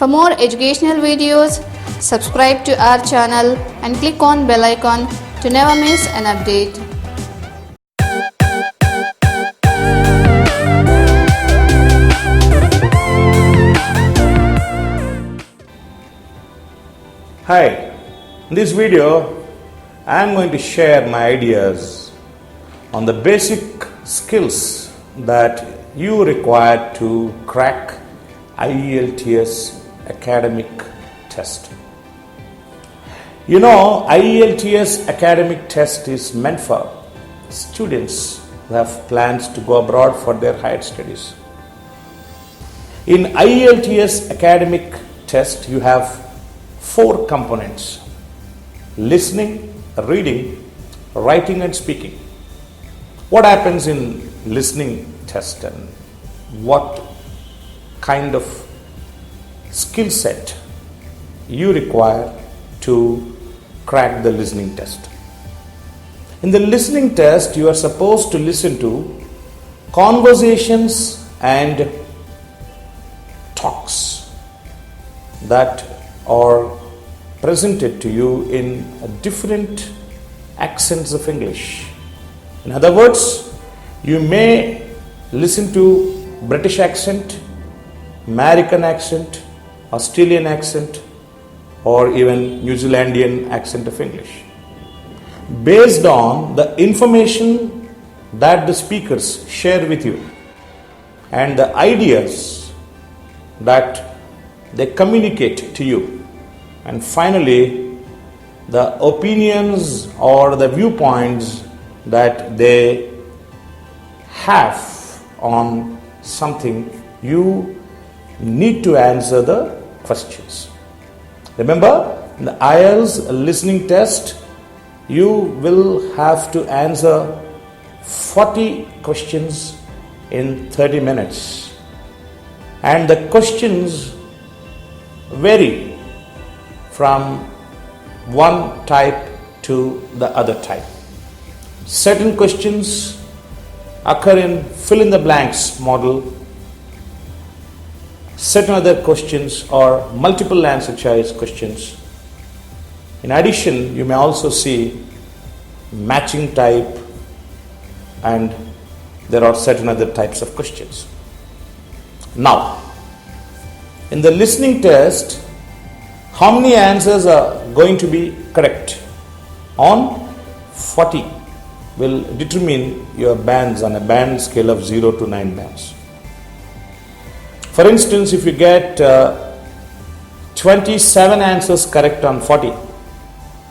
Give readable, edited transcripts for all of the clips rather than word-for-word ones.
For more educational videos, subscribe to our channel and click on bell icon to never miss an update. Hi, in this video I am going to share my ideas on the basic skills that you require to crack IELTS Academic Test. You know, IELTS Academic Test is meant for students who have plans to go abroad for their higher studies. In IELTS Academic Test, you have 4 components: listening, reading, writing and speaking. What happens in listening test and what kind of skill set you require to crack the listening test? In the listening test, you are supposed to listen to conversations and talks that are presented to you in different accents of English. In other words, you may listen to British accent, American accent, Australian accent, or even New Zealandian accent of English. Based on the information that the speakers share with you and the ideas that they communicate to you, and finally the opinions or the viewpoints that they have on something, you need to answer the questions. Remember, in the IELTS listening test, you will have to answer 40 questions in 30 minutes. And the questions vary from one type to the other type. Certain questions occur in fill in the blanks model. Certain other questions are multiple answer choice questions. In addition, you may also see matching type, and there are certain other types of questions. Now, in the listening test, how many answers are going to be correct on 40 will determine your bands on a band scale of 0 to 9 bands. For instance, if you get 27 answers correct on 40,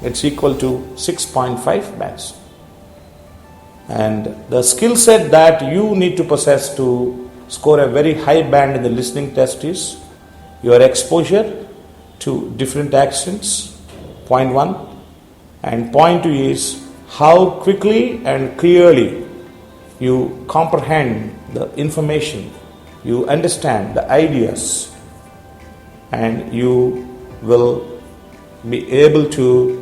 it's equal to 6.5 bands. And the skill set that you need to possess to score a very high band in the listening test is your exposure to different accents, point 1, and point 2 is how quickly and clearly you comprehend the information, you understand the ideas, and you will be able to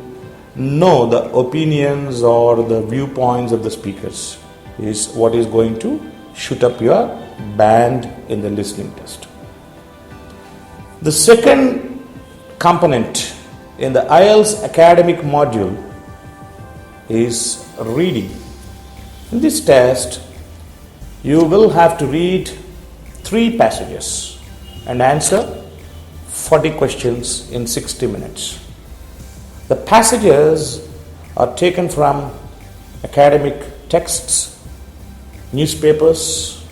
know the opinions or the viewpoints of the speakers is what is going to shoot up your band in the listening test. The second component in the IELTS academic module is reading. In this test, you will have to read 3 passages and answer 40 questions in 60 minutes. The passages are taken from academic texts, newspapers,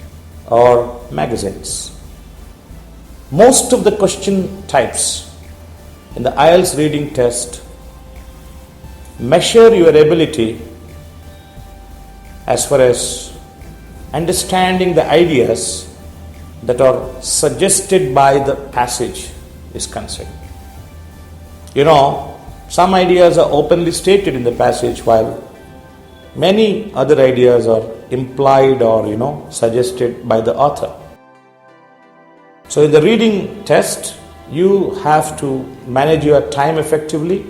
or magazines. Most of the question types in the IELTS reading test measure your ability as far as understanding the ideas that are suggested by the passage is concerned. You know, some ideas are openly stated in the passage while many other ideas are implied or suggested by the author. So in the reading test, you have to manage your time effectively,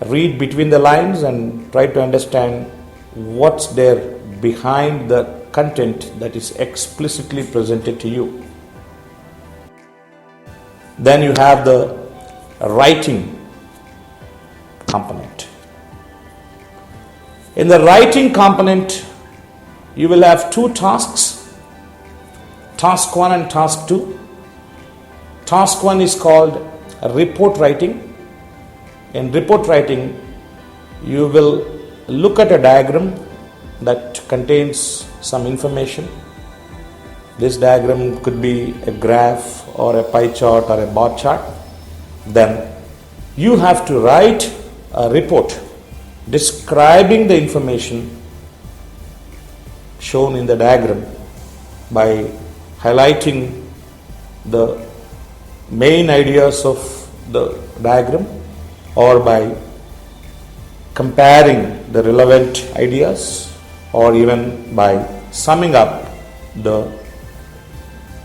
read between the lines and try to understand what's there behind the content that is explicitly presented to you. Then you have the writing component. In the writing component, you will have two tasks, task 1 and task 2. Task 1 is called report writing. In report writing, you will look at a diagram that contains some information. This diagram could be a graph or a pie chart or a bar chart. Then you have to write a report describing the information shown in the diagram by highlighting the main ideas of the diagram or by comparing the relevant ideas or even by summing up the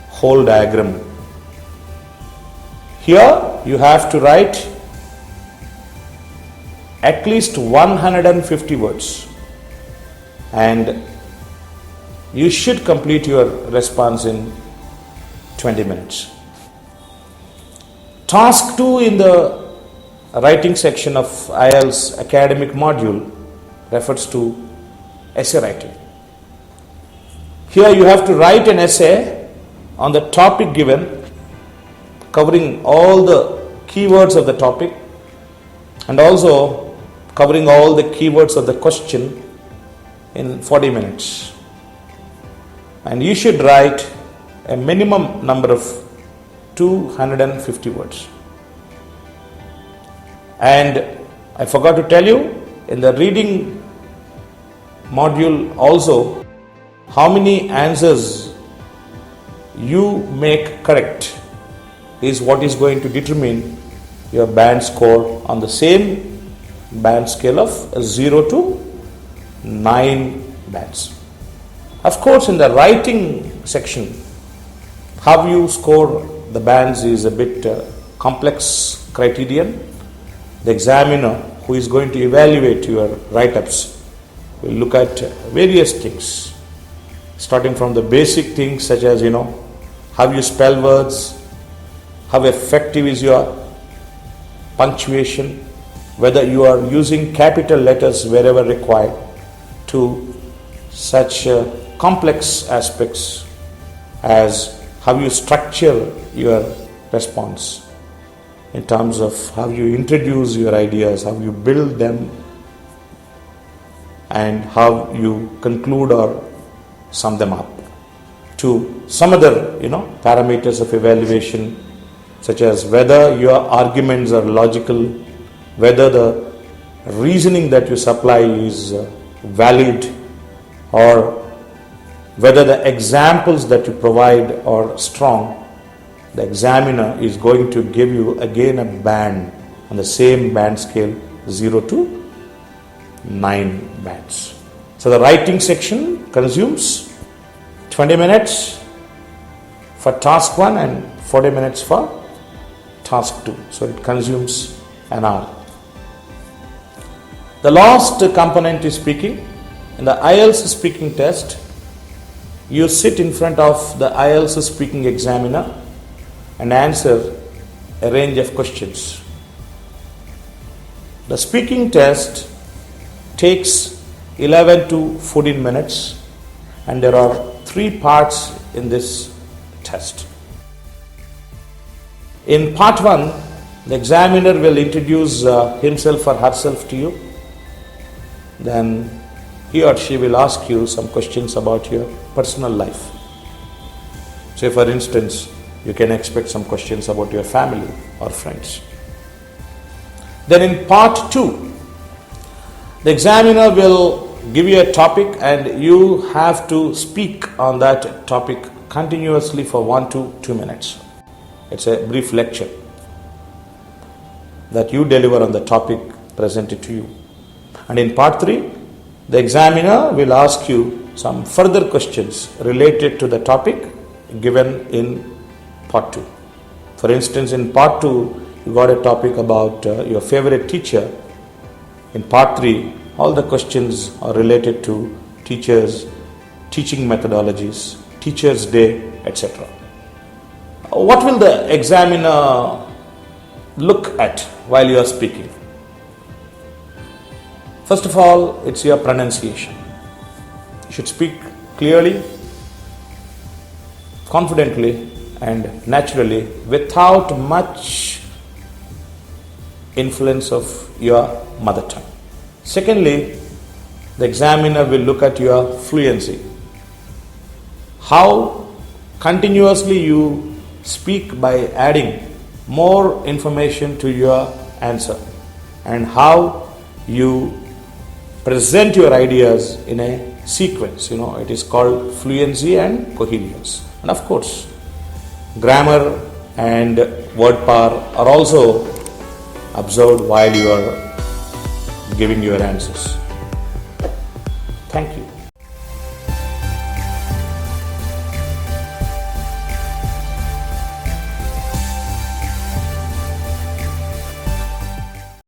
whole diagram. Here you have to write at least 150 words and you should complete your response in 20 minutes. Task 2 in the writing section of IELTS academic module refers to essay writing. Here you have to write an essay on the topic given, covering all the keywords of the topic and also covering all the keywords of the question in 40 minutes. And you should write a minimum number of 250 words. And I forgot to tell you, in the reading module also, how many answers you make correct is what is going to determine your band score on the same band scale of 0 to 9 bands. Of course, in the writing section, how you score the bands is a bit complex criterion. The examiner who is going to evaluate your write-ups will look at various things, starting from the basic things such as, how you spell words, how effective is your punctuation, whether you are using capital letters wherever required, to such complex aspects as how you structure your response in terms of how you introduce your ideas, how you build them, and how you conclude or sum them up, to some other parameters of evaluation such as whether your arguments are logical, whether the reasoning that you supply is valid, or whether the examples that you provide are strong. The examiner is going to give you again a band on the same band scale 0 to 9 bands. So the writing section consumes 20 minutes for task 1 and 40 minutes for task 2. So it consumes an hour. The last component is speaking. In the IELTS speaking test, you sit in front of the IELTS speaking examiner and answer a range of questions. The speaking test takes 11 to 14 minutes and there are 3 parts in this test. In part 1, the examiner will introduce himself or herself to you. Then he or she will ask you some questions about your personal life. Say for instance, you can expect some questions about your family or friends. Then in part 2, the examiner will give you a topic and you have to speak on that topic continuously for 1 to 2 minutes. It's a brief lecture that you deliver on the topic presented to you. And in part 3, the examiner will ask you some further questions related to the topic given in part 2. For instance, in part 2, you got a topic about your favorite teacher. In part 3, all the questions are related to teachers, teaching methodologies, Teachers' Day, etc. What will the examiner look at while you are speaking? First of all, it's your pronunciation. You should speak clearly, confidently, and naturally without much influence of your mother tongue. Secondly, the examiner will look at your fluency. How continuously you speak by adding more information to your answer, and how you present your ideas in a sequence. It is called fluency and coherence. And of course, grammar and word power are also observed while you are giving your answers. Thank you.